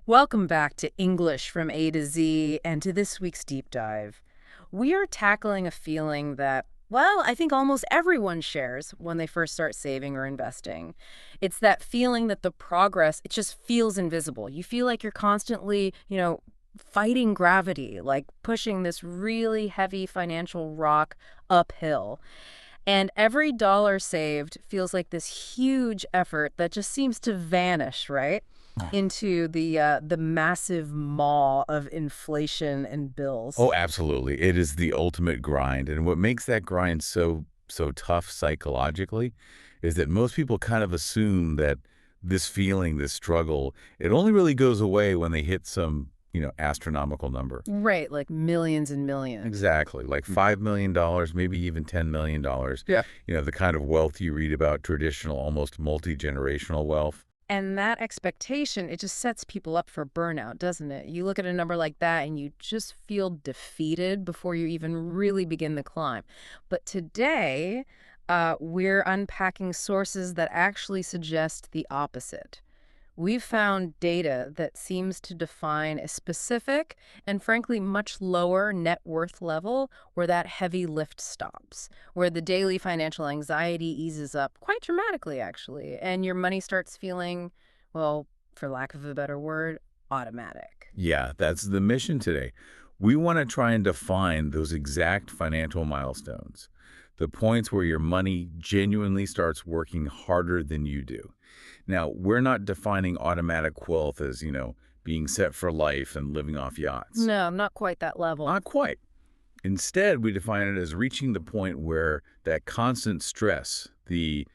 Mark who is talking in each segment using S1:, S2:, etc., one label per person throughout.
S1: Welcome back to English from A to Z and to this week's deep dive. We are tackling a feeling that, well, I think almost everyone shares when they first start saving or investing. It's that feeling that the progress, it just feels invisible. You feel like you're constantly, fighting gravity, like pushing this really heavy financial rock uphill. And every dollar saved feels like this huge effort that just seems to vanish, right? Into the massive maw of inflation and bills.
S2: Oh, absolutely. It is the ultimate grind. And what makes that grind so tough psychologically is that most people kind of assume that this feeling, this struggle, it only really goes away when they hit some, astronomical number.
S1: Right, like millions and millions.
S2: Exactly. Like $5 million, maybe even $10 million.
S1: Yeah.
S2: The kind of wealth you read about, traditional, almost multi-generational wealth.
S1: And that expectation, it just sets people up for burnout, doesn't it? You look at a number like that and you just feel defeated before you even really begin the climb. But today, we're unpacking sources that actually suggest the opposite. We've found data that seems to define a specific and frankly much lower net worth level where that heavy lift stops, where the daily financial anxiety eases up quite dramatically, actually, and your money starts feeling, well, for lack of a better word, automatic.
S2: Yeah, that's the mission today. We want to try and define those exact financial milestones, the points where your money genuinely starts working harder than you do. Now, we're not defining automatic wealth as, being set for life and living off yachts.
S1: No, not quite that level.
S2: Not quite. Instead, we define it as reaching the point where that constant stress, the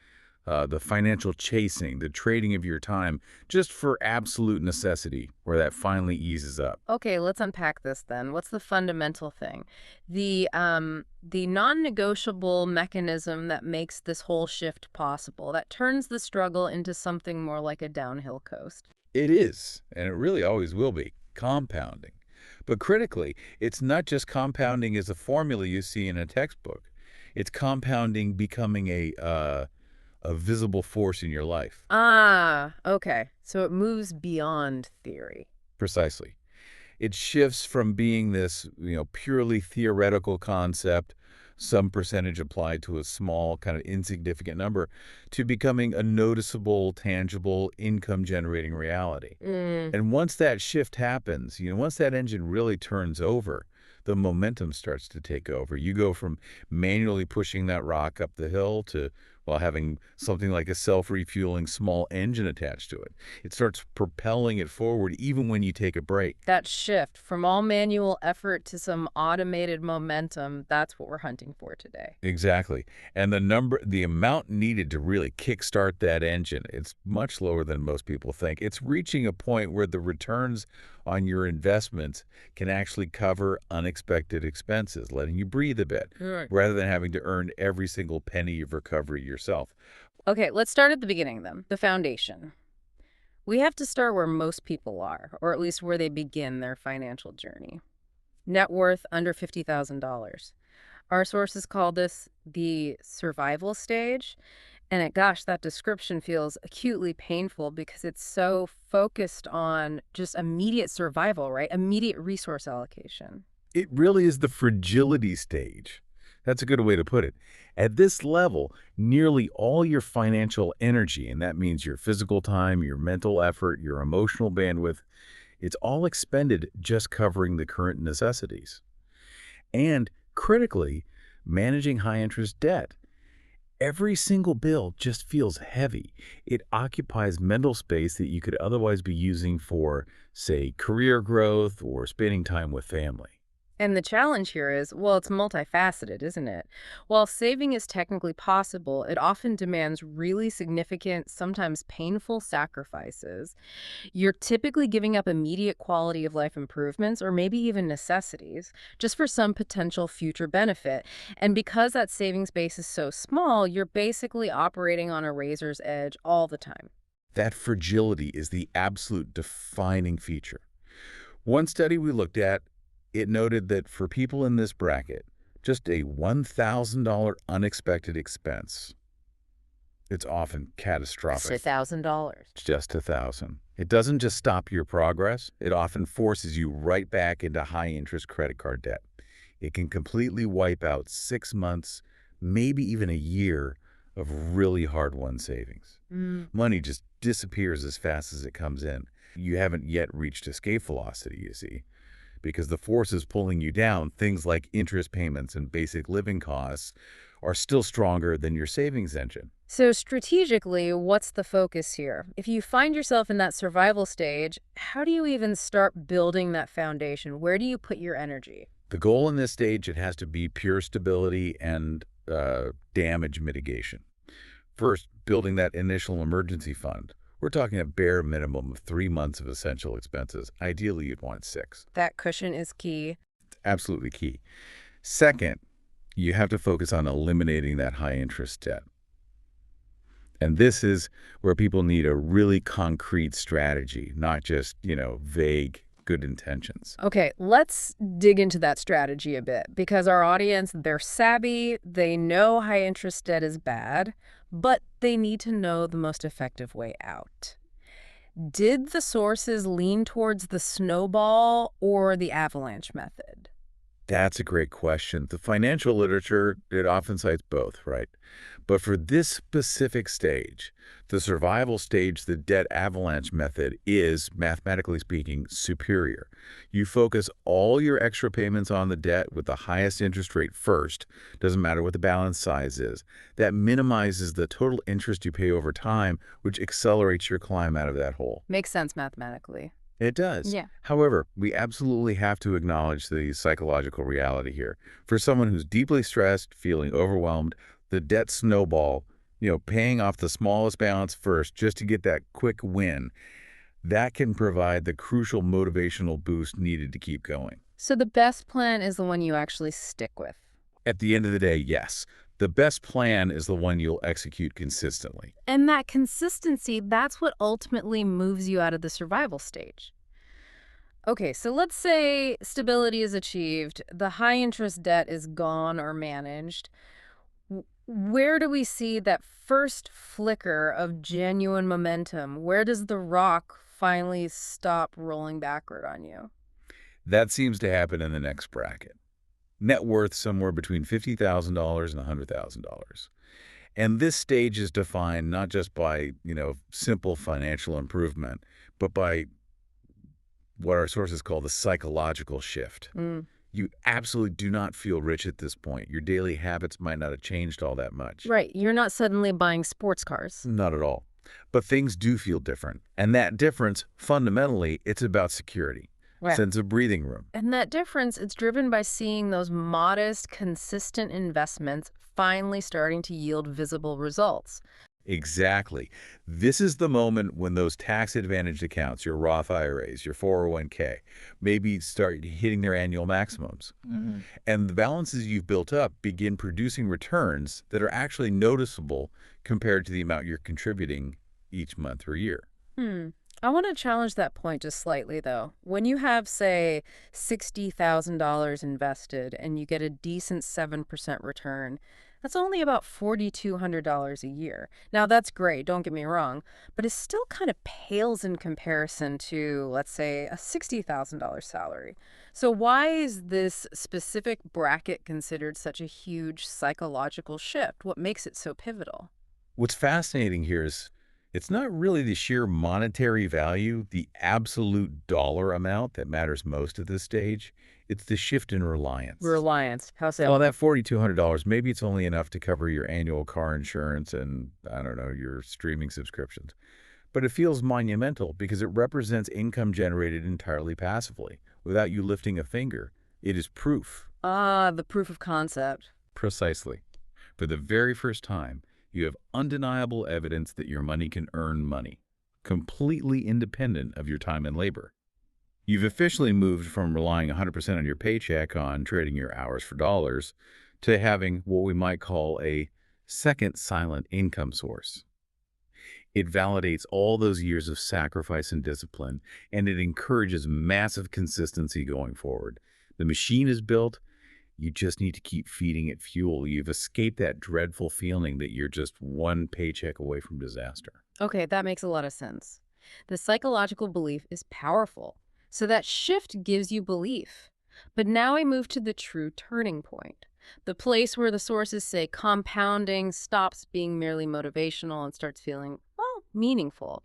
S2: financial chasing, the trading of your time, just for absolute necessity, where that finally eases up.
S1: Okay, let's unpack this then. What's the fundamental thing? The non-negotiable mechanism that makes this whole shift possible, that turns the struggle into something more like a downhill coast.
S2: It is, and it really always will be, compounding. But critically, it's not just compounding as a formula you see in a textbook. It's compounding becoming a visible force in your life.
S1: Ah, okay. So it moves beyond theory.
S2: Precisely. It shifts from being this, purely theoretical concept, some percentage applied to a small, kind of insignificant number, to becoming a noticeable, tangible, income-generating reality.
S1: Mm.
S2: And once that shift happens, once that engine really turns over, the momentum starts to take over. You go from manually pushing that rock up the hill to, well, having something like a self-refueling small engine attached to it. It starts propelling it forward even when you take a break.
S1: That shift from all manual effort to some automated momentum, that's what we're hunting for today.
S2: Exactly. And the amount needed to really kickstart that engine, it's much lower than most people think. It's reaching a point where the returns on your investments can actually cover unexpected expenses, letting you breathe a bit,
S1: Right.
S2: rather than having to earn every single penny of recovery yourself.
S1: Okay, let's start at the beginning then, the foundation. We have to start where most people are, or at least where they begin their financial journey. Net worth under $50,000. Our sources call this the survival stage. And gosh, that description feels acutely painful because it's so focused on just immediate survival, right? Immediate resource allocation.
S2: It really is the fragility stage. That's a good way to put it. At this level, nearly all your financial energy, and that means your physical time, your mental effort, your emotional bandwidth, it's all expended just covering the current necessities. And critically, managing high-interest debt. Every single bill just feels heavy. It occupies mental space that you could otherwise be using for, say, career growth or spending time with family.
S1: And the challenge here is, well, it's multifaceted, isn't it? While saving is technically possible, it often demands really significant, sometimes painful sacrifices. You're typically giving up immediate quality of life improvements or maybe even necessities just for some potential future benefit. And because that savings base is so small, you're basically operating on a razor's edge all the time.
S2: That fragility is the absolute defining feature. One study we looked at, it noted that for people in this bracket, just a $1,000 unexpected expense, it's often
S1: That's
S2: catastrophic.
S1: $1,000.
S2: Just 1,000. It doesn't just stop your progress, it often forces you right back into high-interest credit card debt. It can completely wipe out 6 months, maybe even a year of really hard-won savings.
S1: Mm.
S2: Money just disappears as fast as it comes in. You haven't yet reached escape velocity, you see, because the forces pulling you down, things like interest payments and basic living costs, are still stronger than your savings engine.
S1: So strategically, what's the focus here? If you find yourself in that survival stage, how do you even start building that foundation? Where do you put your energy?
S2: The goal in this stage, it has to be pure stability and damage mitigation. First, building that initial emergency fund. We're talking a bare minimum of 3 months of essential expenses. Ideally, you'd want six.
S1: That cushion is key.
S2: Absolutely key. Second, you have to focus on eliminating that high interest debt. And this is where people need a really concrete strategy, not just, vague good intentions.
S1: Okay, let's dig into that strategy a bit because our audience, they're savvy, they know high interest debt is bad, but they need to know the most effective way out. Did the sources lean towards the snowball or the avalanche method?
S2: That's a great question. The financial literature, it often cites both, right? But for this specific stage, the survival stage, the debt avalanche method is, mathematically speaking, superior. You focus all your extra payments on the debt with the highest interest rate first, doesn't matter what the balance size is. That minimizes the total interest you pay over time, which accelerates your climb out of that hole.
S1: Makes sense mathematically.
S2: It does.
S1: Yeah.
S2: However, we absolutely have to acknowledge the psychological reality here. For someone who's deeply stressed, feeling overwhelmed, the debt snowball, paying off the smallest balance first just to get that quick win, that can provide the crucial motivational boost needed to keep going.
S1: So the best plan is the one you actually stick with.
S2: At the end of the day, yes, the best plan is the one you'll execute consistently.
S1: And that consistency, that's what ultimately moves you out of the survival stage. Okay, so let's say stability is achieved, the high interest debt is gone or managed. Where do we see that first flicker of genuine momentum? Where does the rock finally stop rolling backward on you?
S2: That seems to happen in the next bracket. Net worth somewhere between $50,000 and $100,000. And this stage is defined not just by, simple financial improvement, but by what our sources call the psychological shift.
S1: Mm.
S2: You absolutely do not feel rich at this point. Your daily habits might not have changed all that much.
S1: Right, you're not suddenly buying sports cars.
S2: Not at all. But things do feel different. And that difference, fundamentally, it's about security,
S1: Right.
S2: sense of breathing room.
S1: And that difference, it's driven by seeing those modest, consistent investments finally starting to yield visible results.
S2: Exactly. This is the moment when those tax-advantaged accounts, your Roth IRAs, your 401k, maybe start hitting their annual maximums.
S1: Mm-hmm.
S2: And the balances you've built up begin producing returns that are actually noticeable compared to the amount you're contributing each month or year.
S1: I want to challenge that point just slightly, though. When you have, say, $60,000 invested and you get a decent 7% return, that's only about $4,200 a year. Now, that's great, don't get me wrong, but it still kind of pales in comparison to, let's say, a $60,000 salary. So why is this specific bracket considered such a huge psychological shift? What makes it so pivotal?
S2: What's fascinating here is it's not really the sheer monetary value, the absolute dollar amount that matters most at this stage. It's the shift in reliance.
S1: Reliance. How so?
S2: Well, that $4,200, maybe it's only enough to cover your annual car insurance and, I don't know, your streaming subscriptions. But it feels monumental because it represents income generated entirely passively, without you lifting a finger. It is proof.
S1: Ah, the proof of concept.
S2: Precisely. For the very first time, you have undeniable evidence that your money can earn money, completely independent of your time and labor. You've officially moved from relying 100% on your paycheck on trading your hours for dollars to having what we might call a second silent income source. It validates all those years of sacrifice and discipline, and it encourages massive consistency going forward. The machine is built. You just need to keep feeding it fuel. You've escaped that dreadful feeling that you're just one paycheck away from disaster.
S1: Okay, that makes a lot of sense. The psychological belief is powerful. So that shift gives you belief. But now I move to the true turning point. The place where the sources say compounding stops being merely motivational and starts feeling, well, meaningful.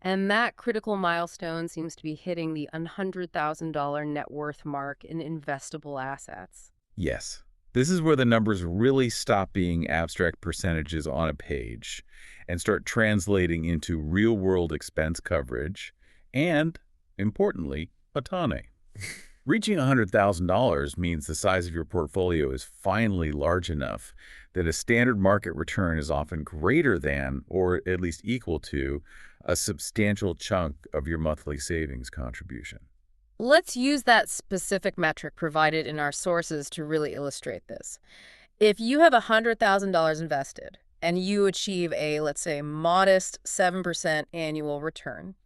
S1: And that critical milestone seems to be hitting the $100,000 net worth mark in investable assets.
S2: Yes. This is where the numbers really stop being abstract percentages on a page and start translating into real-world expense coverage and, importantly, autonomy. Reaching $100,000 means the size of your portfolio is finally large enough that a standard market return is often greater than, or at least equal to, a substantial chunk of your monthly savings contribution.
S1: Let's use that specific metric provided in our sources to really illustrate this. If you have $100,000 invested and you achieve a, let's say, modest 7% annual return,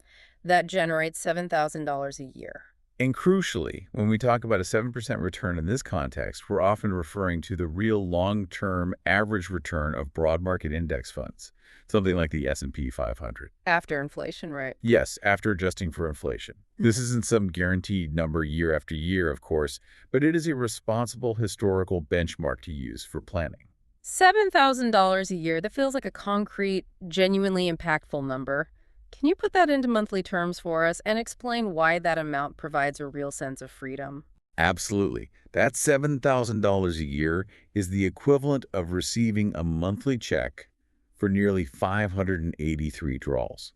S1: that generates $7,000 a year.
S2: And crucially, when we talk about a 7% return in this context, we're often referring to the real long-term average return of broad market index funds, something like the S&P 500.
S1: After inflation, right?
S2: Yes, after adjusting for inflation. This isn't some guaranteed number year after year, of course, but it is a responsible historical benchmark to use for planning.
S1: $7,000 a year, that feels like a concrete, genuinely impactful number. Can you put that into monthly terms for us and explain why that amount provides a real sense of freedom?
S2: Absolutely. That $7,000 a year is the equivalent of receiving a monthly check for nearly 583 draws.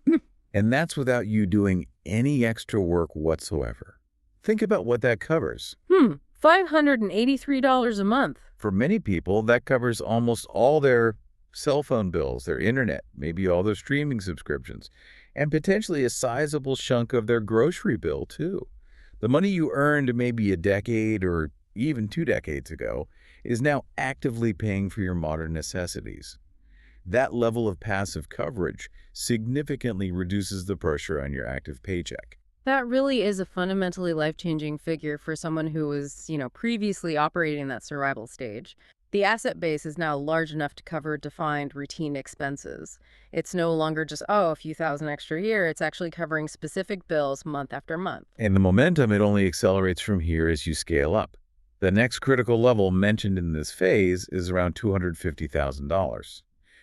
S2: And that's without you doing any extra work whatsoever. Think about what that covers.
S1: $583 a month.
S2: For many people, that covers almost all their cell phone bills, their internet, maybe all their streaming subscriptions, and potentially a sizable chunk of their grocery bill, too. The money you earned maybe a decade or even 2 decades ago is now actively paying for your modern necessities. That level of passive coverage significantly reduces the pressure on your active paycheck.
S1: That really is a fundamentally life-changing figure for someone who was, previously operating in that survival stage. The asset base is now large enough to cover defined routine expenses. It's no longer just, a few thousand extra a year. It's actually covering specific bills month after month.
S2: And the momentum, it only accelerates from here as you scale up. The next critical level mentioned in this phase is around $250,000.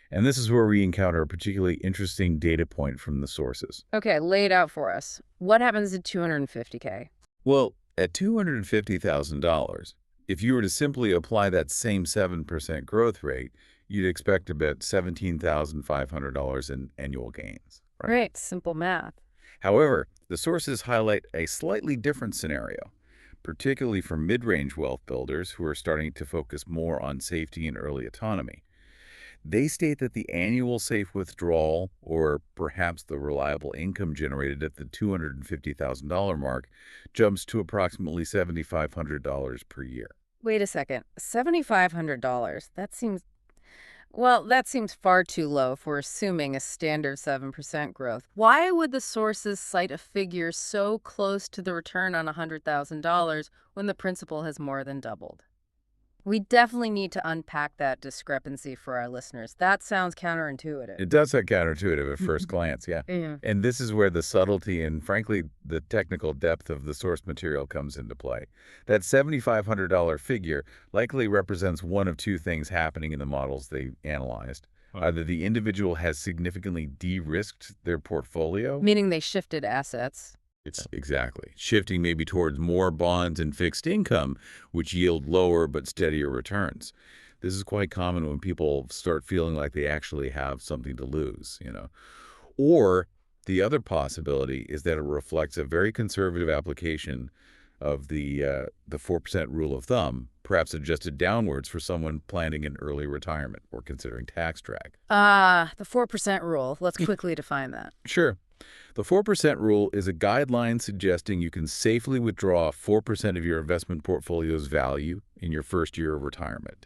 S2: And this is where we encounter a particularly interesting data point from the sources.
S1: Okay, lay it out for us. What happens at $250K?
S2: Well, at $250,000, if you were to simply apply that same 7% growth rate, you'd expect about $17,500 in annual gains.
S1: Right, simple math.
S2: However, the sources highlight a slightly different scenario, particularly for mid-range wealth builders who are starting to focus more on safety and early autonomy. They state that the annual safe withdrawal, or perhaps the reliable income generated at the $250,000 mark, jumps to approximately $7,500 per year.
S1: Wait a second. $7,500. That seems far too low for assuming a standard 7% growth. Why would the sources cite a figure so close to the return on $100,000 when the principal has more than doubled? We definitely need to unpack that discrepancy for our listeners. That sounds counterintuitive.
S2: It does sound counterintuitive at first glance, yeah.
S1: Yeah.
S2: And this is where the subtlety and, frankly, the technical depth of the source material comes into play. That $7,500 figure likely represents one of two things happening in the models they analyzed. Either the individual has significantly de-risked their portfolio.
S1: Meaning they shifted assets.
S2: Exactly. Shifting maybe towards more bonds and fixed income, which yield lower but steadier returns. This is quite common when people start feeling like they actually have something to lose. Or the other possibility is that it reflects a very conservative application of the 4% rule of thumb, perhaps adjusted downwards for someone planning an early retirement or considering tax drag.
S1: The 4% rule. Let's quickly define that.
S2: Sure. The 4% rule is a guideline suggesting you can safely withdraw 4% of your investment portfolio's value in your first year of retirement.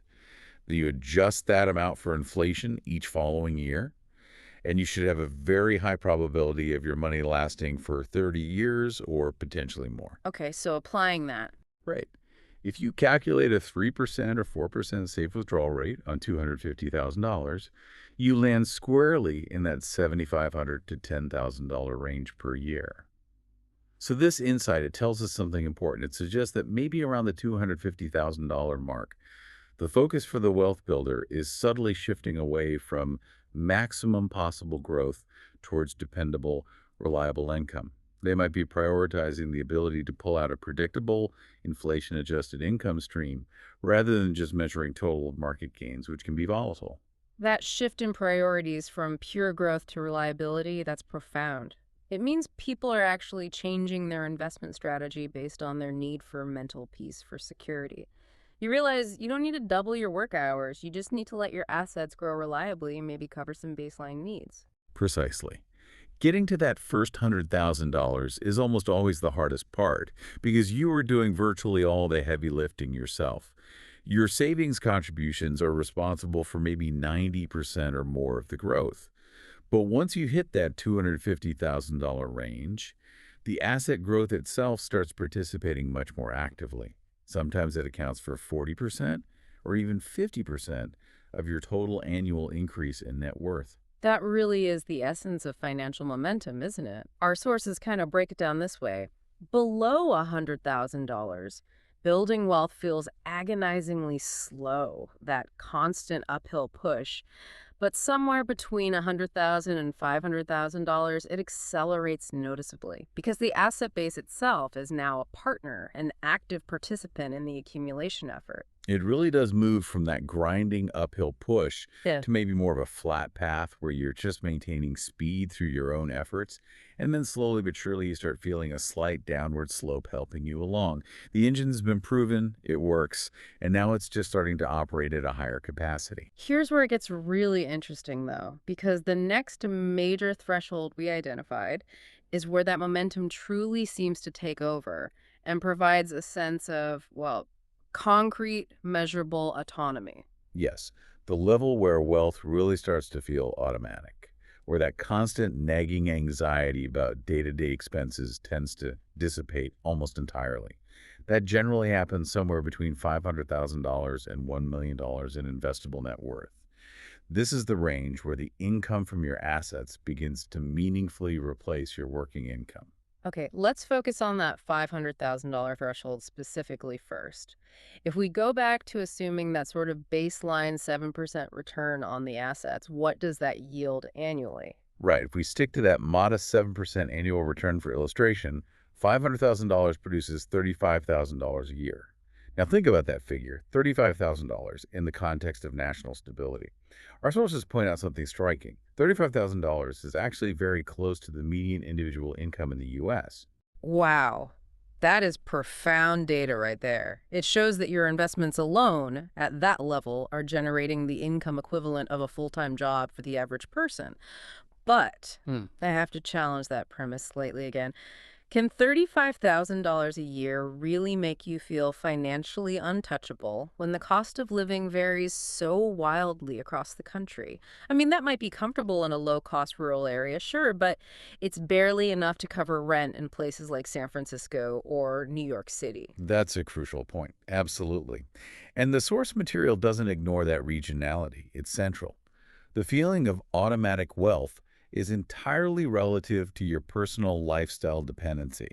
S2: Then you adjust that amount for inflation each following year, and you should have a very high probability of your money lasting for 30 years or potentially more.
S1: Okay, so applying that.
S2: Right. If you calculate a 3% or 4% safe withdrawal rate on $250,000, you land squarely in that $7,500 to $10,000 range per year. So this insight, it tells us something important. It suggests that maybe around the $250,000 mark, the focus for the wealth builder is subtly shifting away from maximum possible growth towards dependable, reliable income. They might be prioritizing the ability to pull out a predictable, inflation-adjusted income stream rather than just measuring total market gains, which can be volatile.
S1: That shift in priorities from pure growth to reliability, that's profound. It means people are actually changing their investment strategy based on their need for mental peace, for security. You realize you don't need to double your work hours. You just need to let your assets grow reliably and maybe cover some baseline needs.
S2: Precisely. Getting to that first $100,000 is almost always the hardest part because you are doing virtually all the heavy lifting yourself. Your savings contributions are responsible for maybe 90% or more of the growth. But once you hit that $250,000 range, the asset growth itself starts participating much more actively. Sometimes it accounts for 40% or even 50% of your total annual increase in net worth.
S1: That really is the essence of financial momentum, isn't it? Our sources kind of break it down this way. Below $100,000, building wealth feels agonizingly slow, that constant uphill push. But somewhere between $100,000 and $500,000, it accelerates noticeably because the asset base itself is now a partner, an active participant in the accumulation effort.
S2: It really does move from that grinding uphill push
S1: Yeah.
S2: to maybe more of a flat path where you're just maintaining speed through your own efforts. And then slowly but surely you start feeling a slight downward slope helping you along. The engine's been proven, it works, and now it's just starting to operate at a higher capacity.
S1: Here's where it gets really interesting, though, because the next major threshold we identified is where that momentum truly seems to take over and provides a sense of, well, concrete, measurable autonomy.
S2: Yes, the level where wealth really starts to feel automatic, where that constant nagging anxiety about day-to-day expenses tends to dissipate almost entirely. That generally happens somewhere between $500,000 and $1 million in investable net worth. This is the range where the income from your assets begins to meaningfully replace your working income.
S1: Okay, let's focus on that $500,000 threshold specifically first. If we go back to assuming that sort of baseline 7% return on the assets, what does that yield annually?
S2: Right. If we stick to that modest 7% annual return for illustration, $500,000 produces $35,000 a year. Now think about that figure, $35,000 in the context of national stability. Our sources point out something striking. $35,000 is actually very close to the median individual income in the U.S.
S1: Wow, that is profound data right there. It shows that your investments alone at that level are generating the income equivalent of a full-time job for the average person. But I have to challenge that premise slightly again. Can $35,000 a year really make you feel financially untouchable when the cost of living varies so wildly across the country? I mean, that might be comfortable in a low-cost rural area, sure, but it's barely enough to cover rent in places like San Francisco or New York City.
S2: That's a crucial point. Absolutely. And the source material doesn't ignore that regionality. It's central. The feeling of automatic wealth is entirely relative to your personal lifestyle dependency.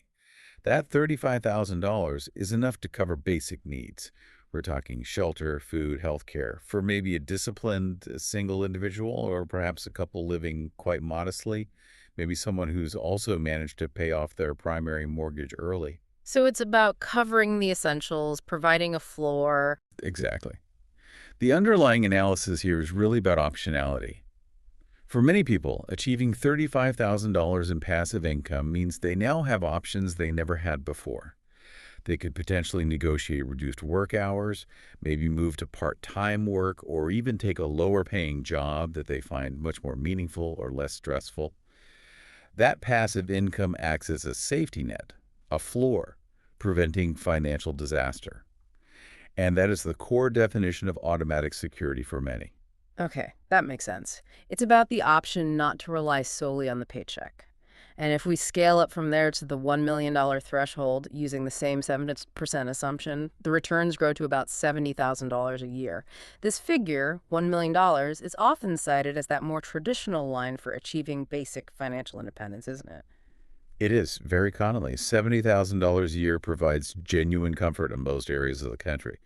S2: That $35,000 is enough to cover basic needs. We're talking shelter, food, healthcare for maybe a disciplined single individual or perhaps a couple living quite modestly, maybe someone who's also managed to pay off their primary mortgage early.
S1: So it's about covering the essentials, providing a floor.
S2: Exactly. The underlying analysis here is really about optionality. For many people, achieving $35,000 in passive income means they now have options they never had before. They could potentially negotiate reduced work hours, maybe move to part-time work, or even take a lower-paying job that they find much more meaningful or less stressful. That passive income acts as a safety net, a floor, preventing financial disaster. And that is the core definition of automatic security for many.
S1: Okay, that makes sense. It's about the option not to rely solely on the paycheck. And if we scale up from there to the $1 million threshold using the same 7% assumption, the returns grow to about $70,000 a year. This figure, $1 million, is often cited as that more traditional line for achieving basic financial independence, isn't it?
S2: It is, very commonly. $70,000 a year provides genuine comfort in most areas of the country.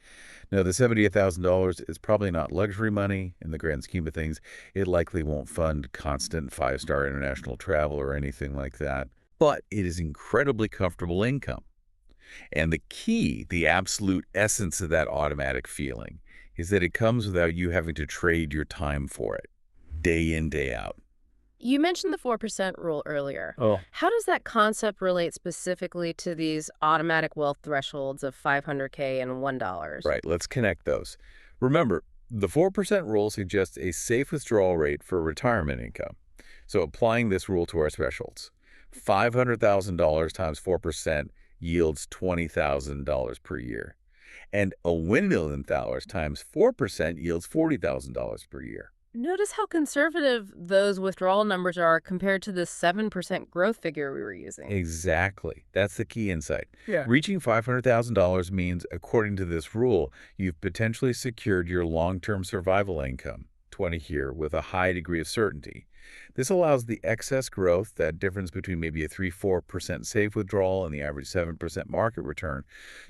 S2: Now, the $78,000 is probably not luxury money in the grand scheme of things. It likely won't fund constant five-star international travel or anything like that. But it is incredibly comfortable income. And the key, the absolute essence of that automatic feeling, is that it comes without you having to trade your time for it, day in, day out.
S1: You mentioned the 4% rule earlier.
S2: Oh,
S1: How does that concept relate specifically to these automatic wealth thresholds of 500K and $1?
S2: right. Let's connect those. Remember, the 4% rule suggests a safe withdrawal rate for retirement income. So applying this rule to our thresholds, $500,000 times 4% yields $20,000 per year. And a $1 million times 4% yields $40,000 per year.
S1: Notice how conservative those withdrawal numbers are compared to the 7% growth figure we were using.
S2: Exactly. That's the key insight.
S1: Yeah.
S2: Reaching $500,000 means, according to this rule, you've potentially secured your long-term survival income, 20 here, with a high degree of certainty. This allows the excess growth, that difference between maybe a 3–4% safe withdrawal and the average 7% market return,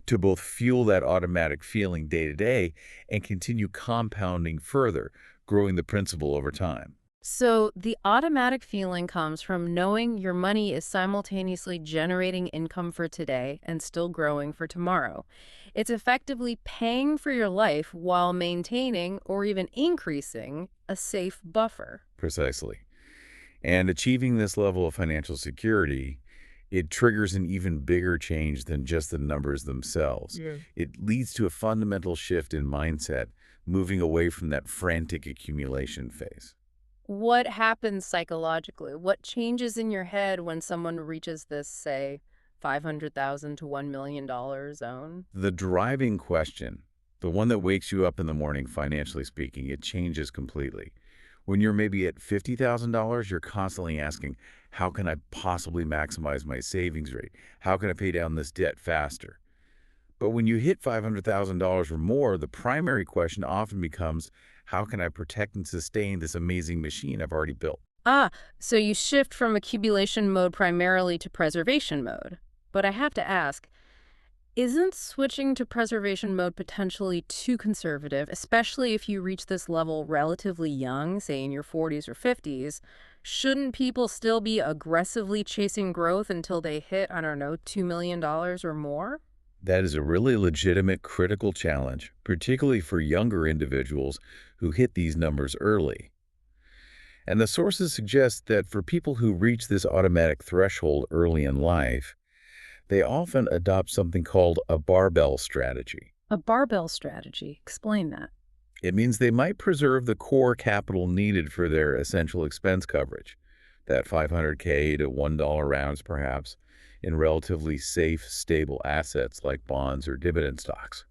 S2: to both fuel that automatic feeling day to day and continue compounding further, growing the principal over time.
S1: So the automatic feeling comes from knowing your money is simultaneously generating income for today and still growing for tomorrow. It's effectively paying for your life while maintaining or even increasing a safe buffer.
S2: Precisely. And achieving this level of financial security, it triggers an even bigger change than just the numbers themselves.
S1: Yeah.
S2: It leads to a fundamental shift in mindset, moving away from that frantic accumulation phase.
S1: What happens psychologically? What changes in your head when someone reaches this, say, 500,000 to $1 million zone?
S2: The driving question, the one that wakes you up in the morning financially speaking, it changes completely. When you're maybe at $50,000, you're constantly asking, how can I possibly maximize my savings rate? How can I pay down this debt faster? But when you hit $500,000 or more, the primary question often becomes, how can I protect and sustain this amazing machine I've already built?
S1: Ah, so you shift from accumulation mode primarily to preservation mode. But I have to ask, isn't switching to preservation mode potentially too conservative, especially if you reach this level relatively young, say in your 40s or 50s? Shouldn't people still be aggressively chasing growth until they hit, I don't know, $2 million or more?
S2: That is a really legitimate, critical challenge, particularly for younger individuals who hit these numbers early. And the sources suggest that for people who reach this automatic threshold early in life, they often adopt something called a barbell strategy.
S1: A barbell strategy. Explain that.
S2: It means they might preserve the core capital needed for their essential expense coverage, that 500K to $1 rounds perhaps, in relatively safe, stable assets like bonds or dividend stocks.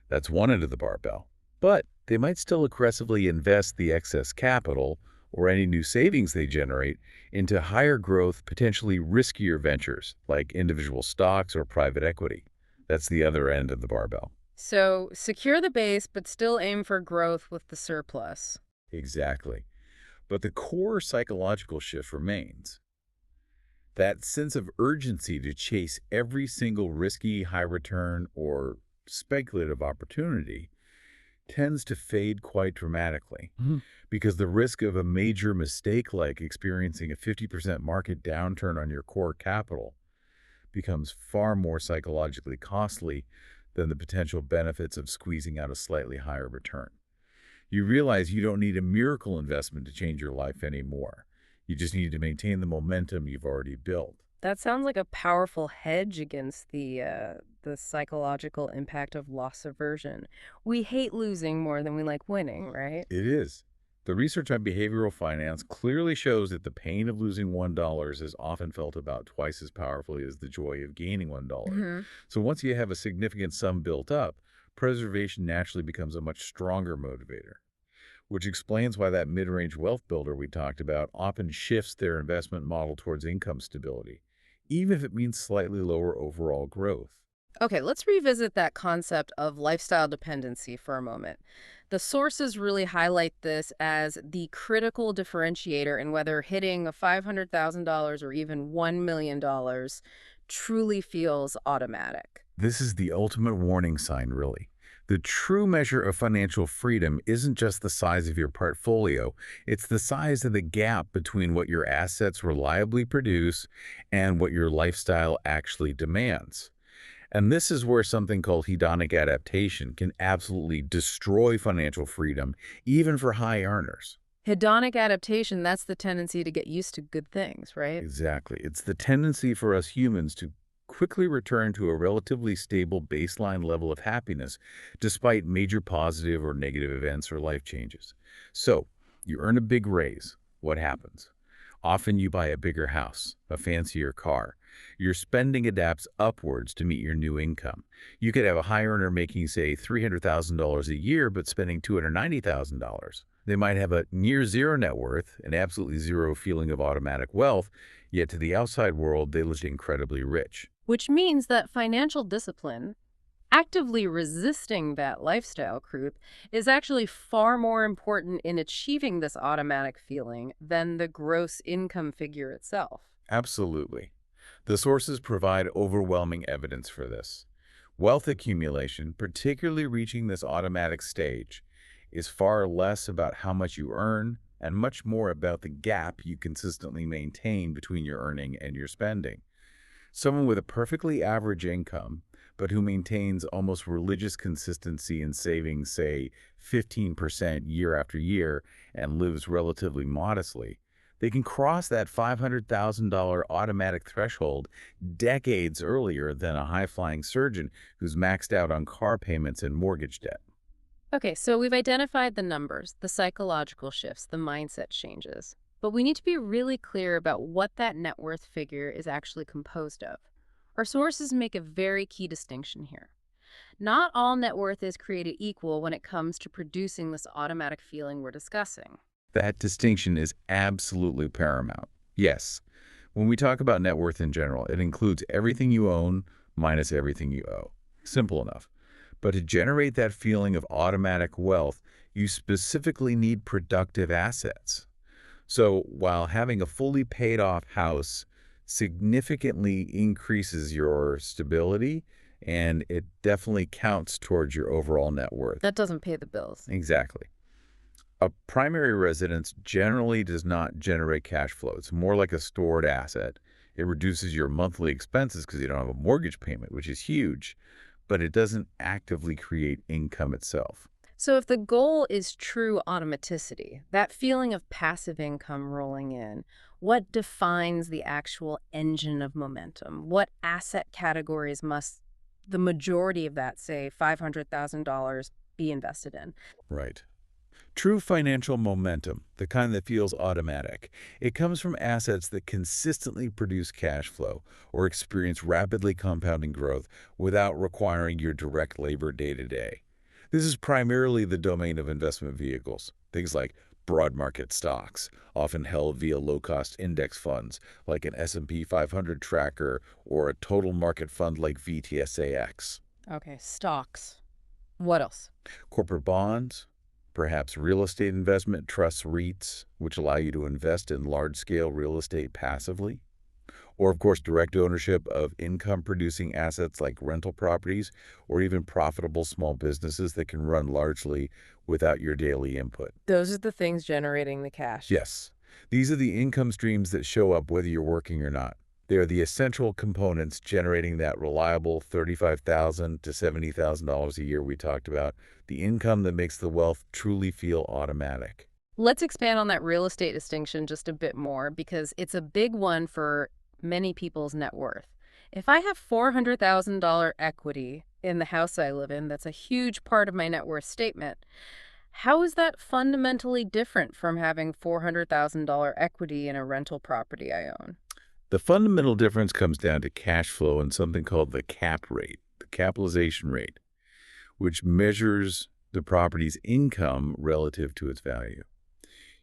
S2: That's one end of the barbell. But they might still aggressively invest the excess capital or any new savings they generate into higher growth, potentially riskier ventures like individual stocks or private equity. That's the other end of the barbell.
S1: So secure the base, but still aim for growth with the surplus.
S2: Exactly. But the core psychological shift remains. That sense of urgency to chase every single risky, high return, or speculative opportunity tends to fade quite dramatically because the risk of a major mistake like experiencing a 50% market downturn on your core capital becomes far more psychologically costly than the potential benefits of squeezing out a slightly higher return. You realize you don't need a miracle investment to change your life anymore. You just need to maintain the momentum you've already built.
S1: That sounds like a powerful hedge against the psychological impact of loss aversion. We hate losing more than we like winning, right?
S2: It is. The research on behavioral finance clearly shows that the pain of losing $1 is often felt about twice as powerfully as the joy of gaining $1. So once you have a significant sum built up, preservation naturally becomes a much stronger motivator. which explains why that mid-range wealth builder we talked about often shifts their investment model towards income stability, even if it means slightly lower overall growth.
S1: Okay, let's revisit that concept of lifestyle dependency for a moment. The sources really highlight this as the critical differentiator in whether hitting a $500,000 or even $1 million truly feels automatic.
S2: This is the ultimate warning sign, really. The true measure of financial freedom isn't just the size of your portfolio, it's the size of the gap between what your assets reliably produce and what your lifestyle actually demands. And this is where something called hedonic adaptation can absolutely destroy financial freedom, even for high earners.
S1: Hedonic adaptation, that's the tendency to get used to good things, right?
S2: Exactly. It's the tendency for us humans to quickly return to a relatively stable baseline level of happiness despite major positive or negative events or life changes. So, you earn a big raise. What happens? Often you buy a bigger house, a fancier car. Your spending adapts upwards to meet your new income. You could have a high earner making, say, $300,000 a year, but spending $290,000. They might have a near zero net worth, an absolutely zero feeling of automatic wealth, yet to the outside world, they look incredibly rich.
S1: Which means that financial discipline, actively resisting that lifestyle creep, is actually far more important in achieving this automatic feeling than the gross income figure itself.
S2: Absolutely. The sources provide overwhelming evidence for this. Wealth accumulation, particularly reaching this automatic stage, is far less about how much you earn and much more about the gap you consistently maintain between your earning and your spending. Someone with a perfectly average income, but who maintains almost religious consistency in saving, say, 15% year after year and lives relatively modestly, they can cross that $500,000 automatic threshold decades earlier than a high-flying surgeon who's maxed out on car payments and mortgage debt.
S1: Okay, so we've identified the numbers, the psychological shifts, the mindset changes. But we need to be really clear about what that net worth figure is actually composed of. Our sources make a very key distinction here. Not all net worth is created equal when it comes to producing this automatic feeling we're discussing.
S2: That distinction is absolutely paramount. Yes, when we talk about net worth in general, it includes everything you own minus everything you owe. Simple enough. But to generate that feeling of automatic wealth, you specifically need productive assets. So while having a fully paid off house significantly increases your stability, and it definitely counts towards your overall net worth.
S1: That doesn't pay the bills.
S2: Exactly. A primary residence generally does not generate cash flow. It's more like a stored asset. It reduces your monthly expenses because you don't have a mortgage payment, which is huge, but it doesn't actively create income itself.
S1: So if the goal is true automaticity, that feeling of passive income rolling in, what defines the actual engine of momentum? What asset categories must the majority of that, say, $500,000, be invested in?
S2: Right. True financial momentum, the kind that feels automatic, it comes from assets that consistently produce cash flow or experience rapidly compounding growth without requiring your direct labor day to day. This is primarily the domain of investment vehicles, things like broad market stocks, often held via low-cost index funds like an S&P 500 tracker or a total market fund like VTSAX.
S1: Okay, stocks. What else?
S2: Corporate bonds, perhaps real estate investment trusts REITs, which allow you to invest in large-scale real estate passively. Or, of course, direct ownership of income-producing assets like rental properties or even profitable small businesses that can run largely without your daily input.
S1: Those are the things generating the cash.
S2: Yes, these are the income streams that show up whether you're working or not. They are the essential components generating that reliable $35,000 to $70,000 a year we talked about, the income that makes the wealth truly feel automatic.
S1: Let's expand on that real estate distinction just a bit more because it's a big one for many people's net worth. If I have $400,000 equity in the house I live in, that's a huge part of my net worth statement. How is that fundamentally different from having $400,000 equity in a rental property I own?
S2: The fundamental difference comes down to cash flow and something called the cap rate, the capitalization rate, which measures The property's income relative to its value.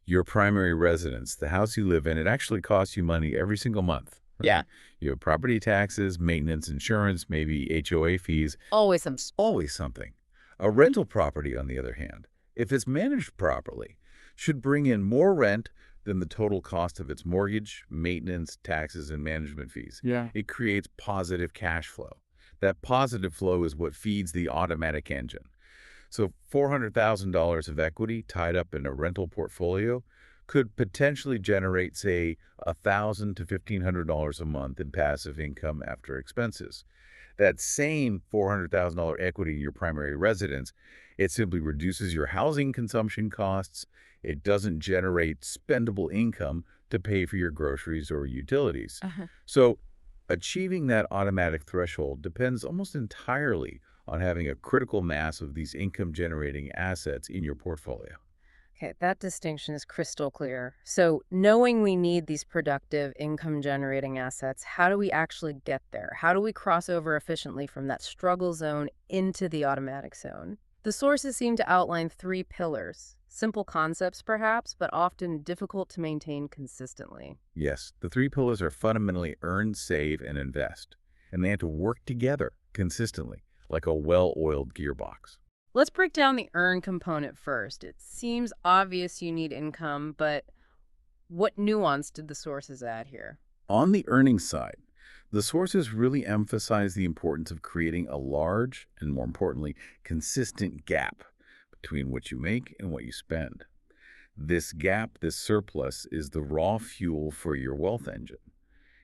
S2: Your primary residence, the house you live in, it actually costs you money every single month, right?
S1: Yeah.
S2: You have property taxes, maintenance, insurance, maybe HOA fees.
S1: Always some.
S2: It's always something. A rental property, on the other hand, if it's managed properly, should bring in more rent than the total cost of its mortgage, maintenance, taxes, and management fees.
S3: Yeah.
S2: It creates positive cash flow. That positive flow is what feeds the automatic engine. So $400,000 of equity tied up in a rental portfolio could potentially generate, say, $1,000 to $1,500 a month in passive income after expenses. That same $400,000 equity in your primary residence, it simply reduces your housing consumption costs. It doesn't generate spendable income to pay for your groceries or utilities.
S1: Uh-huh.
S2: So achieving that automatic threshold depends almost entirely on having a critical mass of these income-generating assets in your portfolio.
S1: Okay, that distinction is crystal clear. So, knowing we need these productive income-generating assets, how do we actually get there? How do we cross over efficiently from that struggle zone into the automatic zone? The sources seem to outline three pillars. Simple concepts, perhaps, but often difficult to maintain consistently.
S2: Yes, the three pillars are fundamentally earn, save, and invest, and they have to work together consistently, like a well-oiled gearbox.
S1: Let's break down the earn component first. It seems obvious you need income, but what nuance did the sources add here?
S2: On the earnings side, the sources really emphasize the importance of creating a large and, more importantly, consistent gap between what you make and what you spend. This gap, this surplus, is the raw fuel for your wealth engine.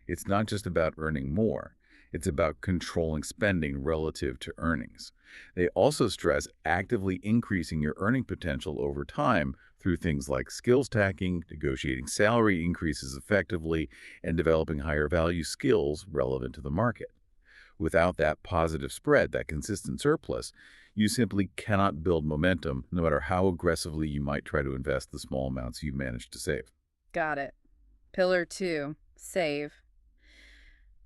S2: It's not just about earning more. It's about controlling spending relative to earnings. They also stress actively increasing your earning potential over time through things like skills stacking, negotiating salary increases effectively, and developing higher value skills relevant to the market. Without that positive spread, that consistent surplus, you simply cannot build momentum no matter how aggressively you might try to invest the small amounts you manage to save.
S1: Got it. Pillar 2, save.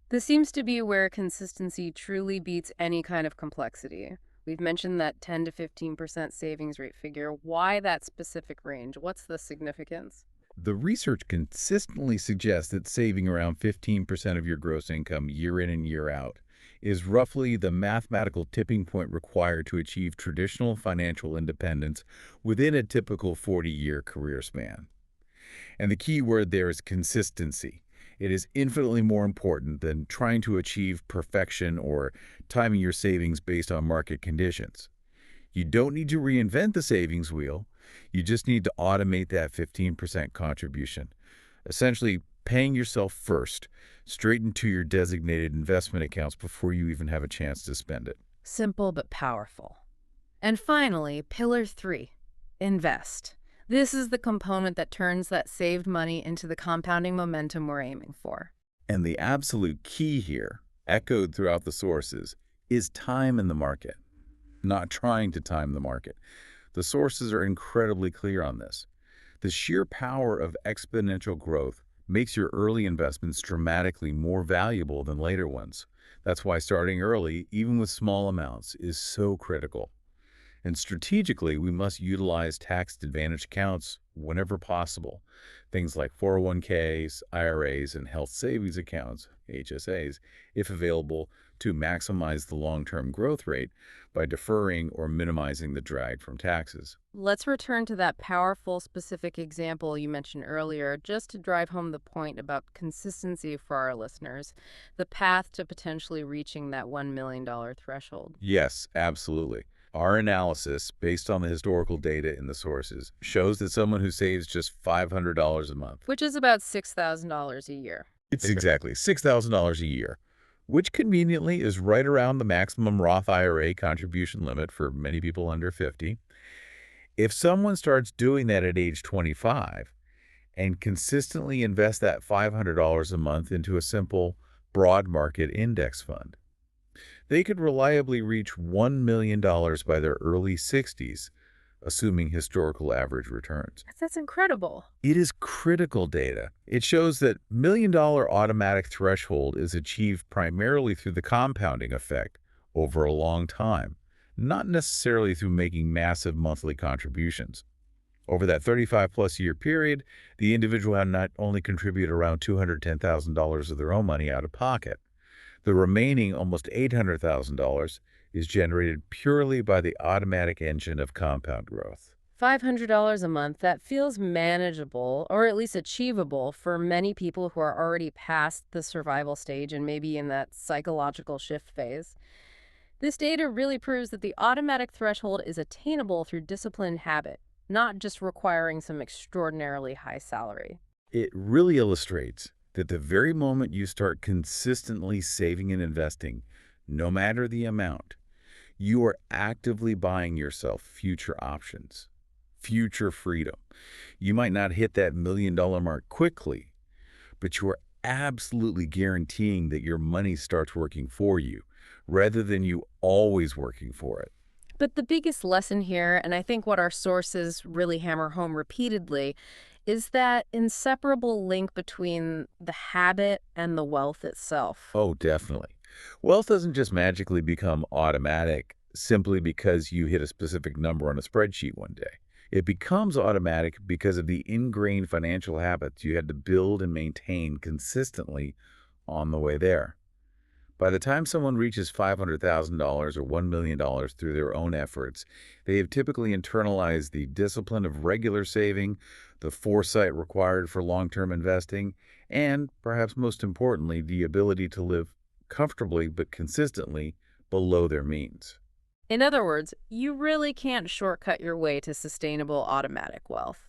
S1: This seems to be where consistency truly beats any kind of complexity. We've mentioned that 10 to 15% savings rate figure. Why that specific range? What's the significance?
S2: The research consistently suggests that saving around 15% of your gross income year in and year out is roughly the mathematical tipping point required to achieve traditional financial independence within a typical 40-year career span. And the key word there is consistency. It is infinitely more important than trying to achieve perfection or timing your savings based on market conditions. You don't need to reinvent the savings wheel. You just need to automate that 15% contribution, essentially paying yourself first, straight into your designated investment accounts before you even have a chance to spend it.
S1: Simple but powerful. And finally, pillar 3, invest. This is the component that turns that saved money into the compounding momentum we're aiming for.
S2: And the absolute key here, echoed throughout the sources, is time in the market, not trying to time the market. The sources are incredibly clear on this. The sheer power of exponential growth makes your early investments dramatically more valuable than later ones. That's why starting early, even with small amounts, is so critical. And strategically, we must utilize tax-advantaged accounts whenever possible. Things like 401ks, IRAs, and health savings accounts, HSAs, if available, to maximize the long-term growth rate by deferring or minimizing the drag from taxes.
S1: Let's return to that powerful specific example you mentioned earlier, just to drive home the point about consistency for our listeners, the path to potentially reaching that $1 million threshold.
S2: Yes, absolutely. Our analysis, based on the historical data in the sources, shows that someone who saves just $500 a month,
S1: Which is about $6,000 a year.
S2: it's exactly $6,000 a year, which conveniently is right around the maximum Roth IRA contribution limit for many people under 50. If someone starts doing that at age 25 and consistently invests that $500 a month into a simple broad market index fund, they could reliably reach $1 million by their early 60s, assuming historical average returns.
S1: That's incredible.
S2: It is critical data. It shows that million-dollar automatic threshold is achieved primarily through the compounding effect over a long time, not necessarily through making massive monthly contributions. Over that 35-plus year period, the individual had not only contributed around $210,000 of their own money out of pocket. The remaining almost $800,000 is generated purely by the automatic engine of compound growth.
S1: $500 a month, that feels manageable, or at least achievable, for many people who are already past the survival stage and maybe in that psychological shift phase. This data really proves that the automatic threshold is attainable through disciplined habit, not just requiring some extraordinarily high salary.
S2: It really illustrates that the very moment you start consistently saving and investing, no matter the amount, you are actively buying yourself future options, future freedom. You might not hit that $1 million mark quickly, but you are absolutely guaranteeing that your money starts working for you rather than you always working for it.
S1: But the biggest lesson here, and I think what our sources really hammer home repeatedly, is that inseparable link between the habit and the wealth itself.
S2: Oh, definitely. Wealth doesn't just magically become automatic simply because you hit a specific number on a spreadsheet one day. It becomes automatic because of the ingrained financial habits you had to build and maintain consistently on the way there. By the time someone reaches $500,000 or $1 million through their own efforts, they have typically internalized the discipline of regular saving, the foresight required for long-term investing, and, perhaps most importantly, the ability to live comfortably but consistently below their means.
S1: In other words, you really can't shortcut your way to sustainable automatic wealth.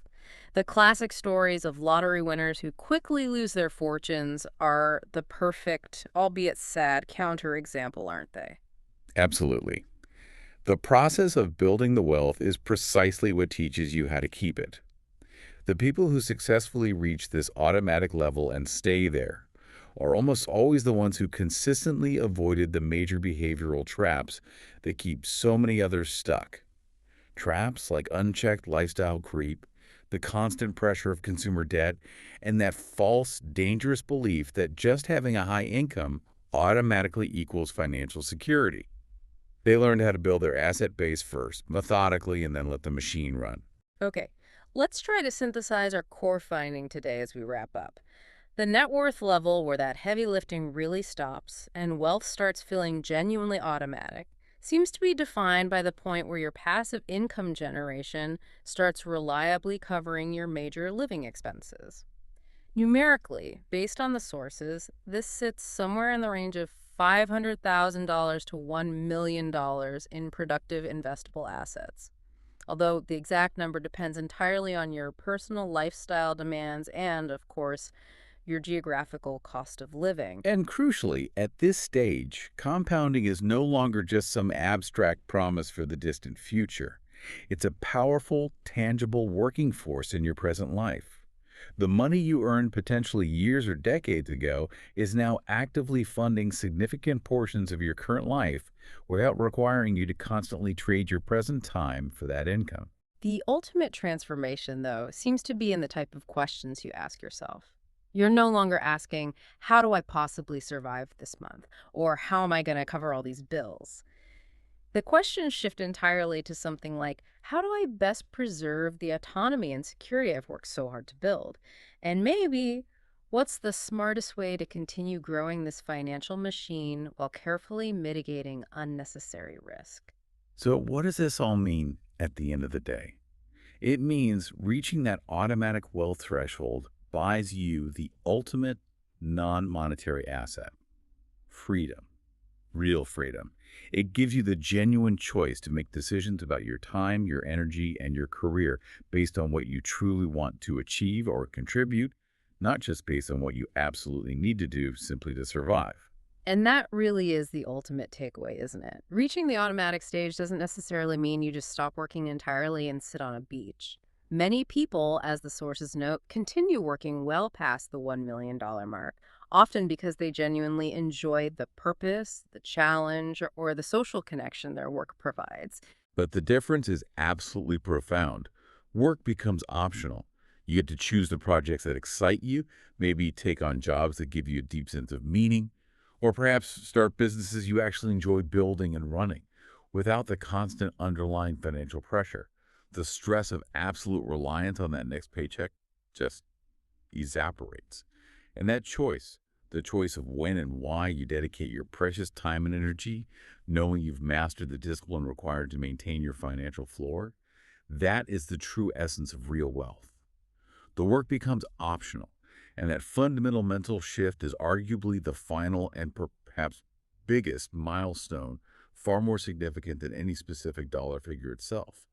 S1: The classic stories of lottery winners who quickly lose their fortunes are the perfect, albeit sad, counterexample, aren't they?
S2: Absolutely. The process of building the wealth is precisely what teaches you how to keep it. The people who successfully reach this automatic level and stay there are almost always the ones who consistently avoided the major behavioral traps that keep so many others stuck. Traps like unchecked lifestyle creep, the constant pressure of consumer debt, and that false, dangerous belief that just having a high income automatically equals financial security. They learned how to build their asset base first, methodically, and then let the machine run.
S1: Okay, let's try to synthesize our core finding today as we wrap up. The net worth level where that heavy lifting really stops and wealth starts feeling genuinely automatic seems to be defined by the point where your passive income generation starts reliably covering your major living expenses. Numerically, based on the sources, this sits somewhere in the range of $500,000 to $1 million in productive investable assets. Although the exact number depends entirely on your personal lifestyle demands and, of course, your geographical cost of living.
S2: And crucially, at this stage, compounding is no longer just some abstract promise for the distant future. It's a powerful, tangible working force in your present life. The money you earned potentially years or decades ago is now actively funding significant portions of your current life without requiring you to constantly trade your present time for that income.
S1: The ultimate transformation, though, seems to be in the type of questions you ask yourself. You're no longer asking, how do I possibly survive this month? Or how am I going to cover all these bills? The questions shift entirely to something like, how do I best preserve the autonomy and security I've worked so hard to build? And maybe, what's the smartest way to continue growing this financial machine while carefully mitigating unnecessary risk?
S2: So what does this all mean at the end of the day? It means reaching that automatic wealth threshold buys you the ultimate non-monetary asset, freedom, real freedom. It gives you the genuine choice to make decisions about your time, your energy, and your career based on what you truly want to achieve or contribute, not just based on what you absolutely need to do simply to survive.
S1: And that really is the ultimate takeaway, isn't it? Reaching the automatic stage doesn't necessarily mean you just stop working entirely and sit on a beach. Many people, as the sources note, continue working well past the $1 million mark, often because they genuinely enjoy the purpose, the challenge, or the social connection their work provides.
S2: But the difference is absolutely profound. Work becomes optional. You get to choose the projects that excite you, maybe take on jobs that give you a deep sense of meaning, or perhaps start businesses you actually enjoy building and running. without the constant underlying financial pressure. The stress of absolute reliance on that next paycheck just evaporates. And that choice, the choice of when and why you dedicate your precious time and energy, knowing you've mastered the discipline required to maintain your financial floor, that is the true essence of real wealth. The work becomes optional, and that fundamental mental shift is arguably the final and perhaps biggest milestone, far more significant than any specific dollar figure itself.